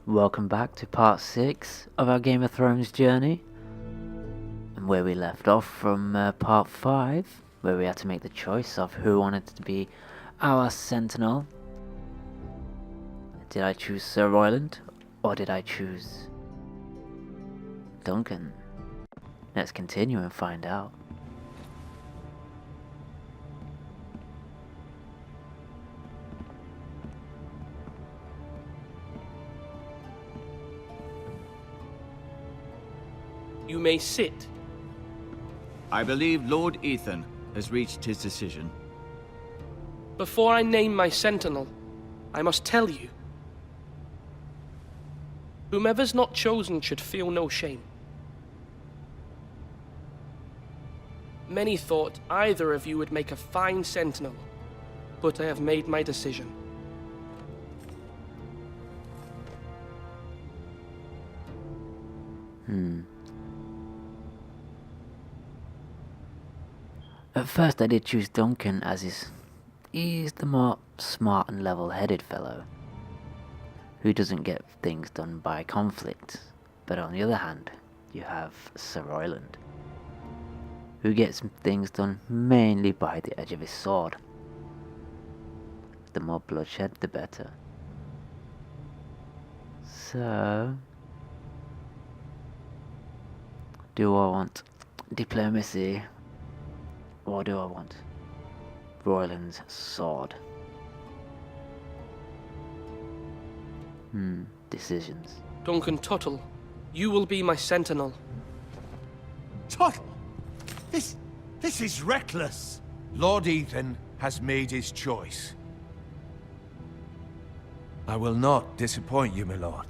Welcome back to part 6 of our Game of Thrones journey. And where we left off from part 5, where we had to make the choice of who wanted to be our sentinel. Did I choose Sir Royland, or did I choose Duncan? Let's continue and find out. You may sit. I believe Lord Ethan has reached his decision. Before I name my sentinel, I must tell you. Whomever's not chosen should feel no shame. Many thought either of you would make a fine sentinel, but I have made my decision. At first I did choose Duncan as he's the more smart and level-headed fellow, who doesn't get things done by conflict. But on the other hand, you have Sir Royland, who gets things done mainly by the edge of his sword. The more bloodshed, the better. So, do I want diplomacy, or do I want Royland's sword? Decisions. Duncan Tuttle, you will be my sentinel. Tuttle! This is reckless! Lord Ethan has made his choice. I will not disappoint you, my lord.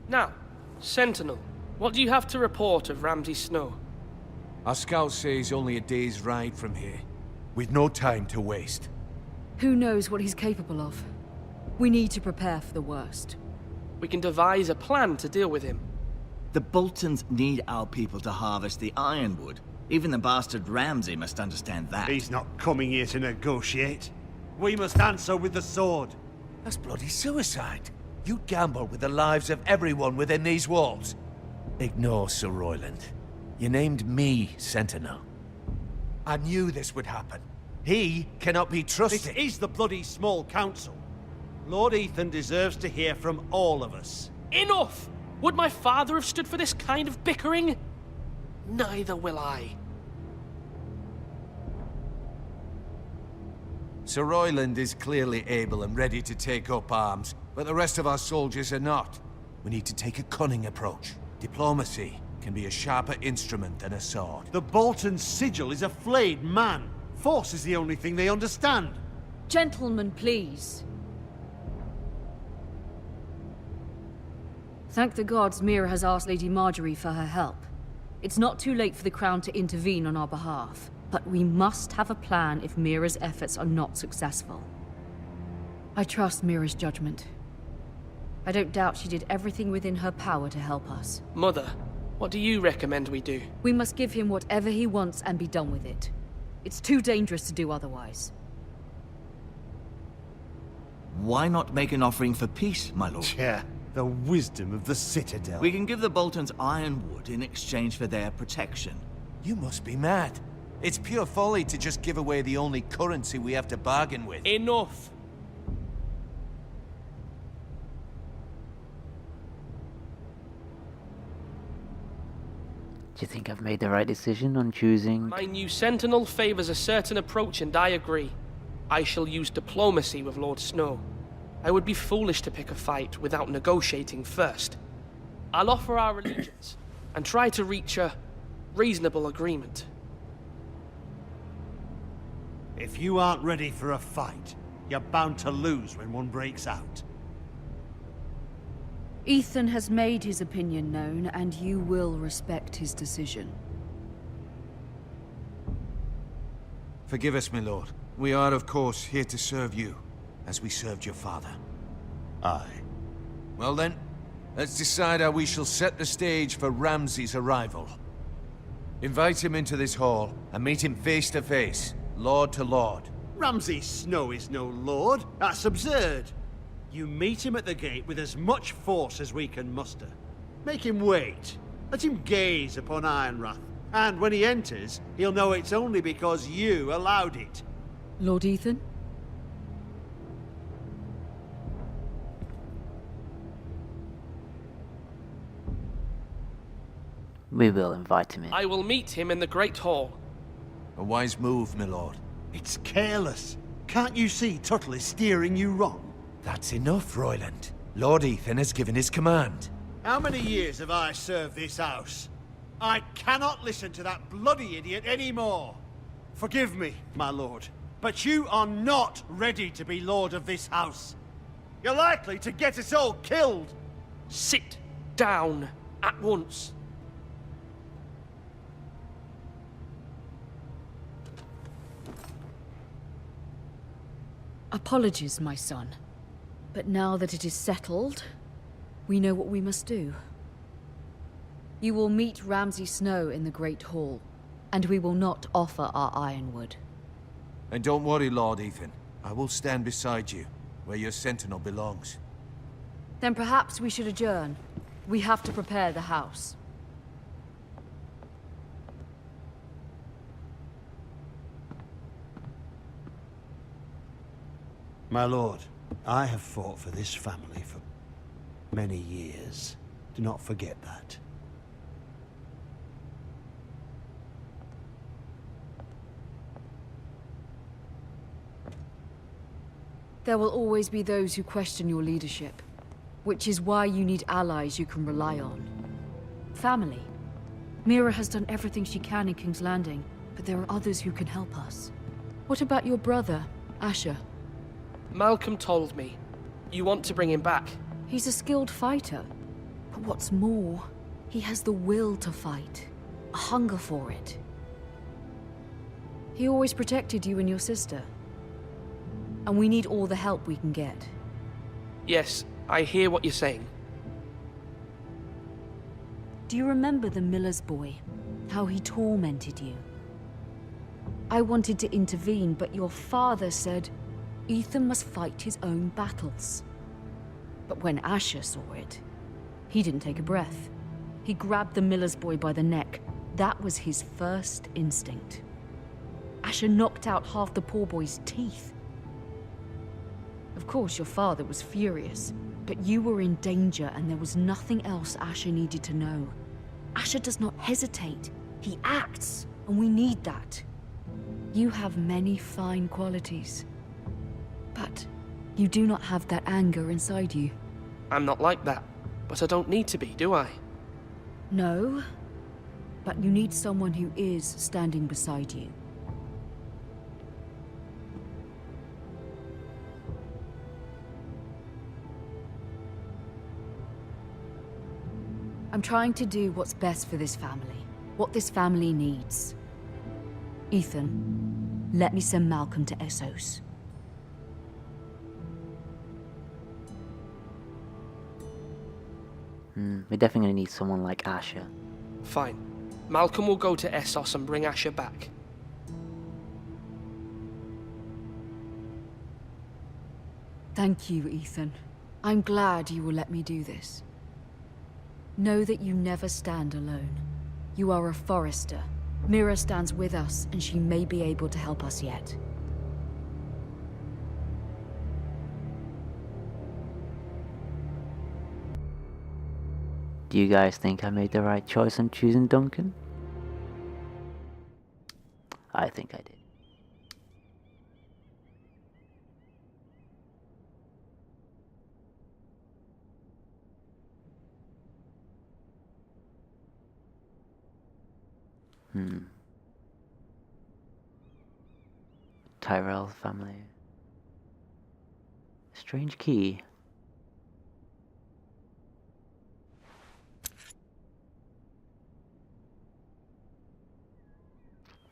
Now, sentinel, what do you have to report of Ramsay Snow? Our scouts say he's only a day's ride from here, with no time to waste. Who knows what he's capable of? We need to prepare for the worst. We can devise a plan to deal with him. The Boltons need our people to harvest the ironwood. Even the bastard Ramsay must understand that. He's not coming here to negotiate. We must answer with the sword. That's bloody suicide. You'd gamble with the lives of everyone within these walls. Ignore Sir Royland. You named me Sentinel. I knew this would happen. He cannot be trusted. This is the bloody small council. Lord Ethan deserves to hear from all of us. Enough! Would my father have stood for this kind of bickering? Neither will I. Sir Royland is clearly able and ready to take up arms, but the rest of our soldiers are not. We need to take a cunning approach. Diplomacy can be a sharper instrument than a sword. The Bolton sigil is a flayed man. Force is the only thing they understand. Gentlemen, please. Thank the gods Mira has asked Lady Marjorie for her help. It's not too late for the Crown to intervene on our behalf, but we must have a plan if Mira's efforts are not successful. I trust Mira's judgment. I don't doubt she did everything within her power to help us. Mother, what do you recommend we do? We must give him whatever he wants and be done with it. It's too dangerous to do otherwise. Why not make an offering for peace, my lord? Yeah, the wisdom of the Citadel. We can give the Boltons ironwood in exchange for their protection. You must be mad. It's pure folly to just give away the only currency we have to bargain with. Enough! Do you think I've made the right decision on choosing? My new sentinel favors a certain approach, and I agree. I shall use diplomacy with Lord Snow. I would be foolish to pick a fight without negotiating first. I'll offer our allegiance, and try to reach a reasonable agreement. If you aren't ready for a fight, you're bound to lose when one breaks out. Ethan has made his opinion known, and you will respect his decision. Forgive us, my lord. We are, of course, here to serve you, as we served your father. Aye. Well then, let's decide how we shall set the stage for Ramsay's arrival. Invite him into this hall, and meet him face to face, lord to lord. Ramsay Snow is no lord. That's absurd. You meet him at the gate with as much force as we can muster. Make him wait. Let him gaze upon Ironrath. And when he enters, he'll know it's only because you allowed it. Lord Ethan? We will invite him in. I will meet him in the Great Hall. A wise move, my lord. It's careless. Can't you see Tuttle is steering you wrong? That's enough, Royland. Lord Ethan has given his command. How many years have I served this house? I cannot listen to that bloody idiot anymore. Forgive me, my lord, but you are not ready to be lord of this house. You're likely to get us all killed. Sit down at once. Apologies, my son. But now that it is settled, we know what we must do. You will meet Ramsay Snow in the Great Hall, and we will not offer our ironwood. And don't worry, Lord Ethan. I will stand beside you, where your sentinel belongs. Then perhaps we should adjourn. We have to prepare the house. My lord, I have fought for this family for many years. Do not forget that. There will always be those who question your leadership, which is why you need allies you can rely on. Family. Mira has done everything she can in King's Landing, but there are others who can help us. What about your brother, Asher? Malcolm told me. You want to bring him back. He's a skilled fighter. But what's more, he has the will to fight. A hunger for it. He always protected you and your sister. And we need all the help we can get. Yes, I hear what you're saying. Do you remember the miller's boy? How he tormented you? I wanted to intervene, but your father said Ethan must fight his own battles. But when Asher saw it, he didn't take a breath. He grabbed the miller's boy by the neck. That was his first instinct. Asher knocked out half the poor boy's teeth. Of course, your father was furious, but you were in danger and there was nothing else Asher needed to know. Asher does not hesitate. He acts, and we need that. You have many fine qualities, but you do not have that anger inside you. I'm not like that, but I don't need to be, do I? No, but you need someone who is standing beside you. I'm trying to do what's best for this family, what this family needs. Ethan, let me send Malcolm to Essos. We're definitely going to need someone like Asher. Fine. Malcolm will go to Essos and bring Asher back. Thank you, Ethan. I'm glad you will let me do this. Know that you never stand alone. You are a Forrester. Mira stands with us, and she may be able to help us yet. Do you guys think I made the right choice on choosing Duncan? I think I did. Tyrell family. Strange key.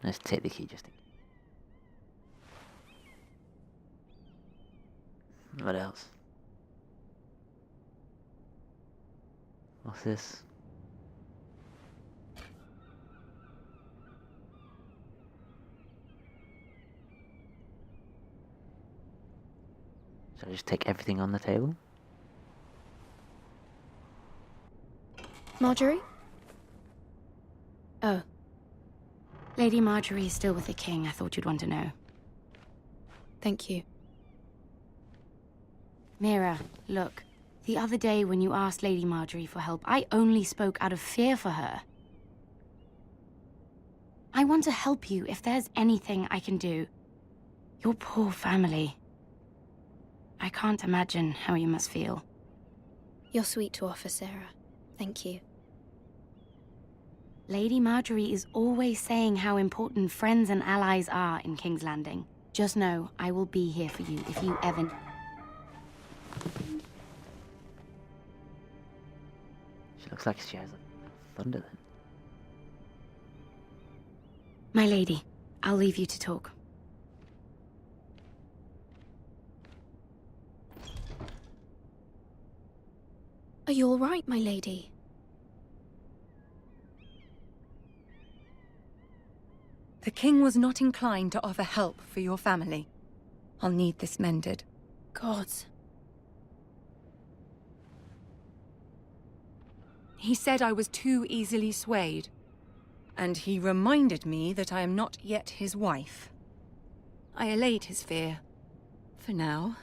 Let's take the key just in case. What else? What's this? Should I just take everything on the table? Marjorie? Oh. Lady Marjorie is still with the king. I thought you'd want to know. Thank you. Mira, look. The other day when you asked Lady Marjorie for help, I only spoke out of fear for her. I want to help you if there's anything I can do. Your poor family. I can't imagine how you must feel. You're sweet to offer, Sarah. Thank you. Lady Marjorie is always saying how important friends and allies are in King's Landing. Just know, I will be here for you if you ever... She looks like she has a thunder then. My lady, I'll leave you to talk. Are you all right, my lady? The king was not inclined to offer help for your family. I'll need this mended. Gods. He said I was too easily swayed. And he reminded me that I am not yet his wife. I allayed his fear. For now.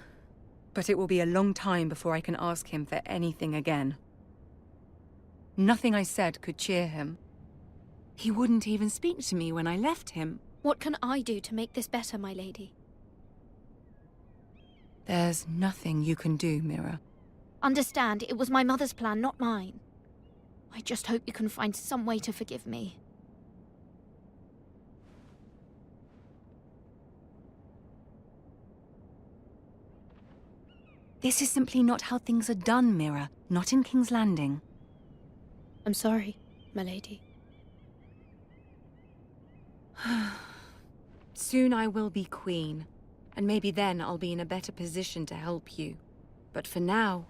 But it will be a long time before I can ask him for anything again. Nothing I said could cheer him. He wouldn't even speak to me when I left him. What can I do to make this better, my lady? There's nothing you can do, Mira. Understand, it was my mother's plan, not mine. I just hope you can find some way to forgive me. This is simply not how things are done, Mira. Not in King's Landing. I'm sorry, my lady. Soon I will be queen, and maybe then I'll be in a better position to help you. But for now,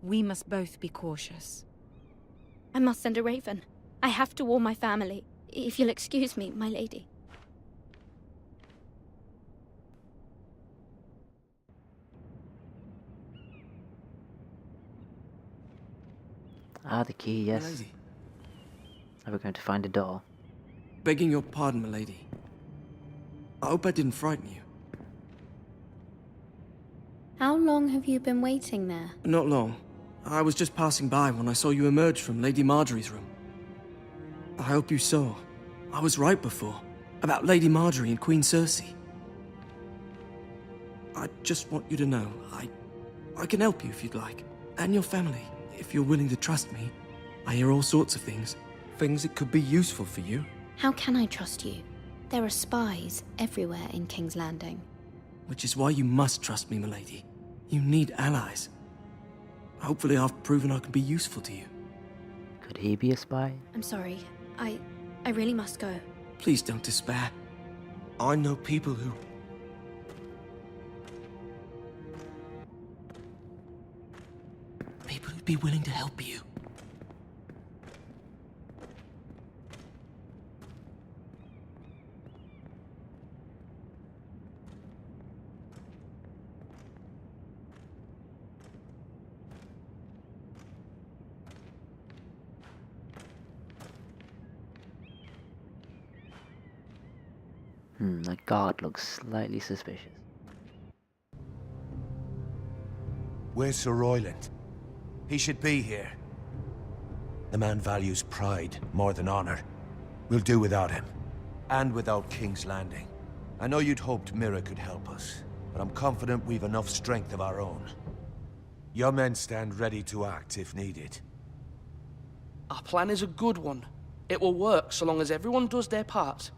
we must both be cautious. I must send a raven. I have to warn my family. If you'll excuse me, my lady. Ah, the key, yes. Milady. Are we going to find a door? Begging your pardon, milady. I hope I didn't frighten you. How long have you been waiting there? Not long. I was just passing by when I saw you emerge from Lady Marjorie's room. I hope you saw. I was right before. About Lady Marjorie and Queen Cersei. I just want you to know, I can help you if you'd like. And your family, if you're willing to trust me. I hear all sorts of things. Things that could be useful for you. How can I trust you? There are spies everywhere in King's Landing. Which is why you must trust me, milady. You need allies. Hopefully I've proven I can be useful to you. Could he be a spy? I'm sorry. I really must go. Please don't despair. I know people who... People who'd be willing to help you. The guard looks slightly suspicious. Where's Sir Royland? He should be here. The man values pride more than honor. We'll do without him. And without King's Landing. I know you'd hoped Mira could help us, but I'm confident we've enough strength of our own. Your men stand ready to act if needed. Our plan is a good one. It will work so long as everyone does their part.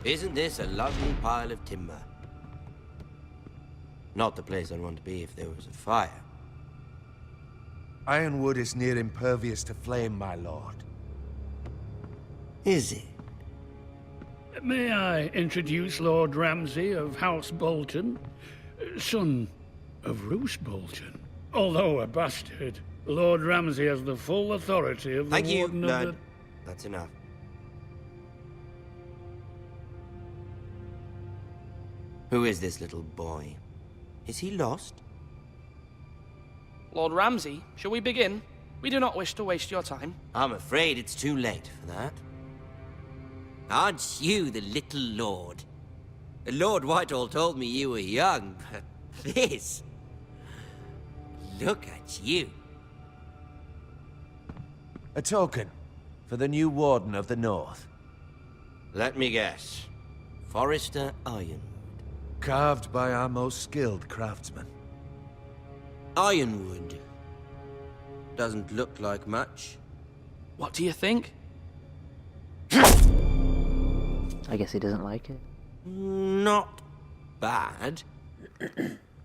Isn't this a lovely pile of timber? Not the place I'd want to be if there was a fire. Ironwood is near impervious to flame, my lord. Is it? May I introduce Lord Ramsay of House Bolton, son of Roose Bolton. Although a bastard, Lord Ramsay has the full authority of the Thank you. Warden No, of the... That's enough. Who is this little boy? Is he lost? Lord Ramsay, shall we begin? We do not wish to waste your time. I'm afraid it's too late for that. Aren't you the little lord? Lord Whitehall told me you were young, but this... Look at you. A token for the new Warden of the North. Let me guess. Forrester Ironwood. Carved by our most skilled craftsmen. Ironwood. Doesn't look like much. What do you think? I guess he doesn't like it. Not bad.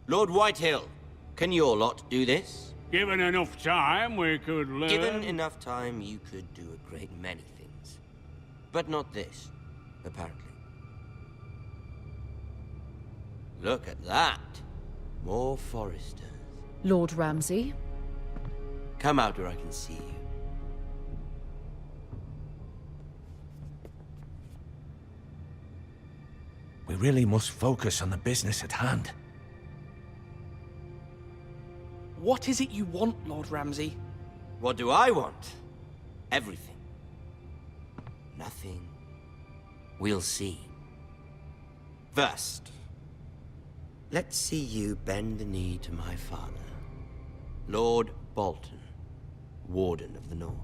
Lord Whitehill, can your lot do this? Given enough time, we could learn. Given enough time, you could do a great many things. But not this, apparently. Look at that. More Forresters. Lord Ramsay? Come out where I can see you. We really must focus on the business at hand. What is it you want, Lord Ramsay? What do I want? Everything. Nothing. We'll see. First, let's see you bend the knee to my father, Lord Bolton, Warden of the North.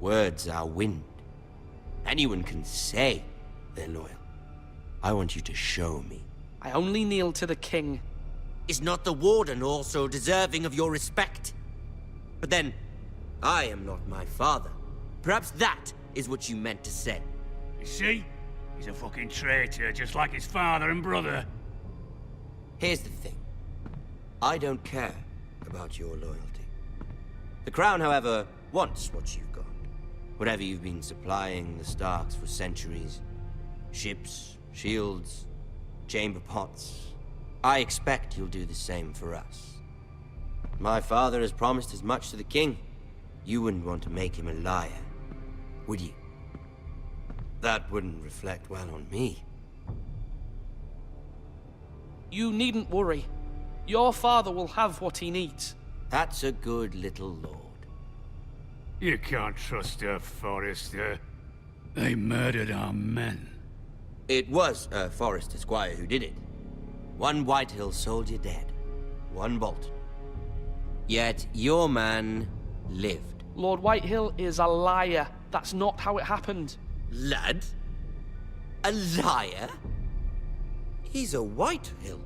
Words are wind. Anyone can say they're loyal. I want you to show me. I only kneel to the king. Is not the Warden also deserving of your respect? But then, I am not my father. Perhaps that is what you meant to say. You see? He's a fucking traitor, just like his father and brother. Here's the thing. I don't care about your loyalty. The Crown, however, wants what you've got. Whatever you've been supplying the Starks for centuries. Ships, shields, chamber pots. I expect you'll do the same for us. My father has promised as much to the king. You wouldn't want to make him a liar, would you? That wouldn't reflect well on me. You needn't worry. Your father will have what he needs. That's a good little lord. You can't trust her, Forrester. They murdered our men. It was a Forrester squire who did it. One Whitehill soldier dead. One Bolton. Yet your man lived. Lord Whitehill is a liar. That's not how it happened. Lad? A liar? He's a Whitehill.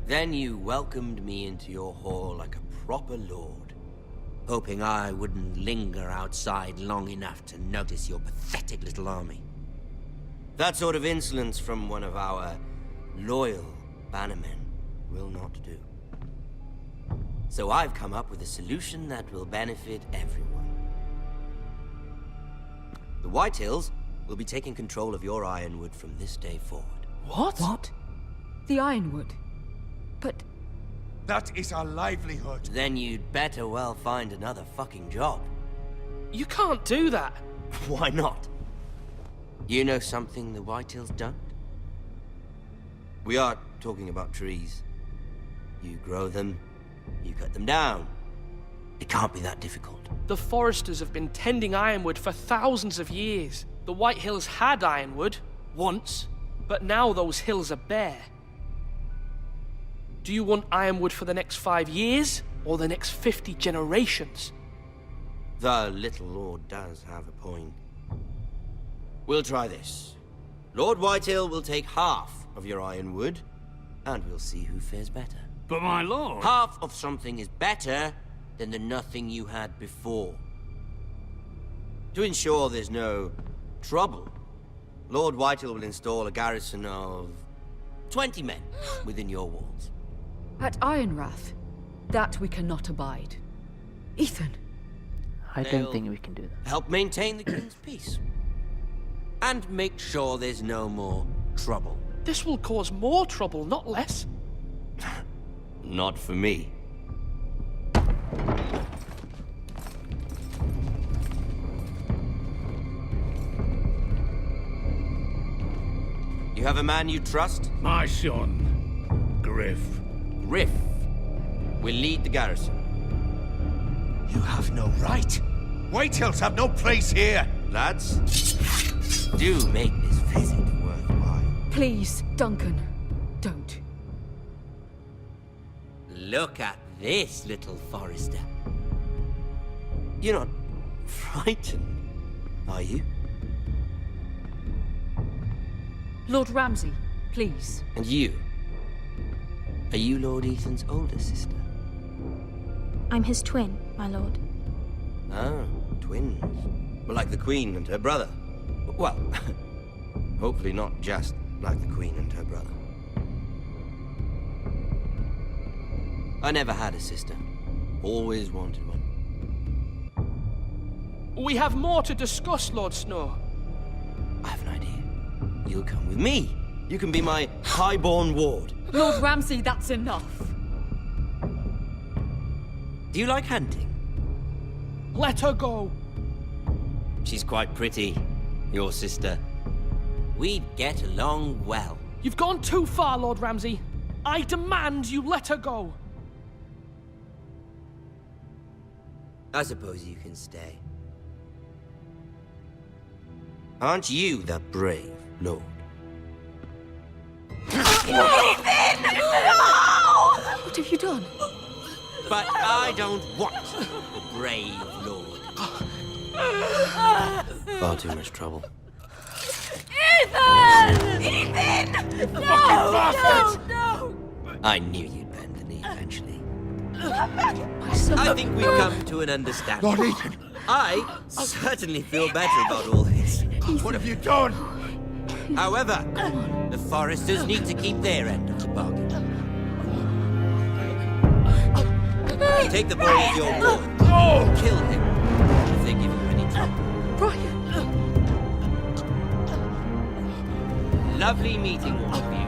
Then you welcomed me into your hall like a proper lord, hoping I wouldn't linger outside long enough to notice your pathetic little army. That sort of insolence from one of our loyal bannermen will not do. So I've come up with a solution that will benefit everyone. The Whitehills will be taking control of your Ironwood from this day forward. What? What? The Ironwood? But... That is our livelihood. Then you'd better well find another fucking job. You can't do that. Why not? You know something the Whitehills don't? We are talking about trees. You grow them, you cut them down. It can't be that difficult. The Forresters have been tending Ironwood for thousands of years. The Whitehills had Ironwood, once, but now those hills are bare. Do you want Ironwood for the next 5 years, or the next 50 generations? The little lord does have a point. We'll try this. Lord Whitehill will take half of your Ironwood, and we'll see who fares better. But my lord... Half of something is better than the nothing you had before. To ensure there's no trouble, Lord Whitehill will install a garrison of 20 men within your walls. At Ironrath, that we cannot abide. Ethan. I don't think we can do that. Help maintain the king's peace. And make sure there's no more trouble. This will cause more trouble, not less. Not for me. You have a man you trust? My son, Griff. Griff will lead the garrison. You have no right. Whitehills have no place here. Lads, do make this visit worthwhile. Please, Duncan, don't. Look at this, little Forrester. You're not frightened, are you? Lord Ramsay, please. And you? Are you Lord Ethan's older sister? I'm his twin, my lord. Oh, twins. Well, like the Queen and her brother. Well, hopefully not just like the Queen and her brother. I never had a sister. Always wanted one. We have more to discuss, Lord Snow. I have an idea. You'll come with me. You can be my highborn ward. Lord Ramsay, that's enough. Do you like hunting? Let her go. She's quite pretty, your sister. We'd get along well. You've gone too far, Lord Ramsay. I demand you let her go. I suppose you can stay. Aren't you the brave lord? What have you done? But I don't want the brave lord. Far too much trouble. Ethan! Ethan! No! No! I knew you'd bend the knee eventually. My son. I think we've come to an understanding. Lord Ethan! I certainly feel better about all this. What have you done? However, the Forresters need to keep their end of the bargain. Take the boy as your ward. Kill him if they give you any trouble. Brian! Lovely meeting all of you.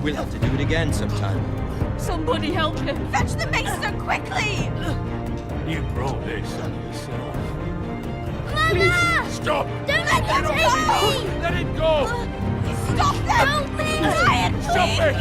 We'll have to do it again sometime. Somebody help him! Fetch the mason quickly! You brought this on yourself. Mama! Stop! Don't let them take me! Let it go! Stop them! Help me! Ryan, Stop it!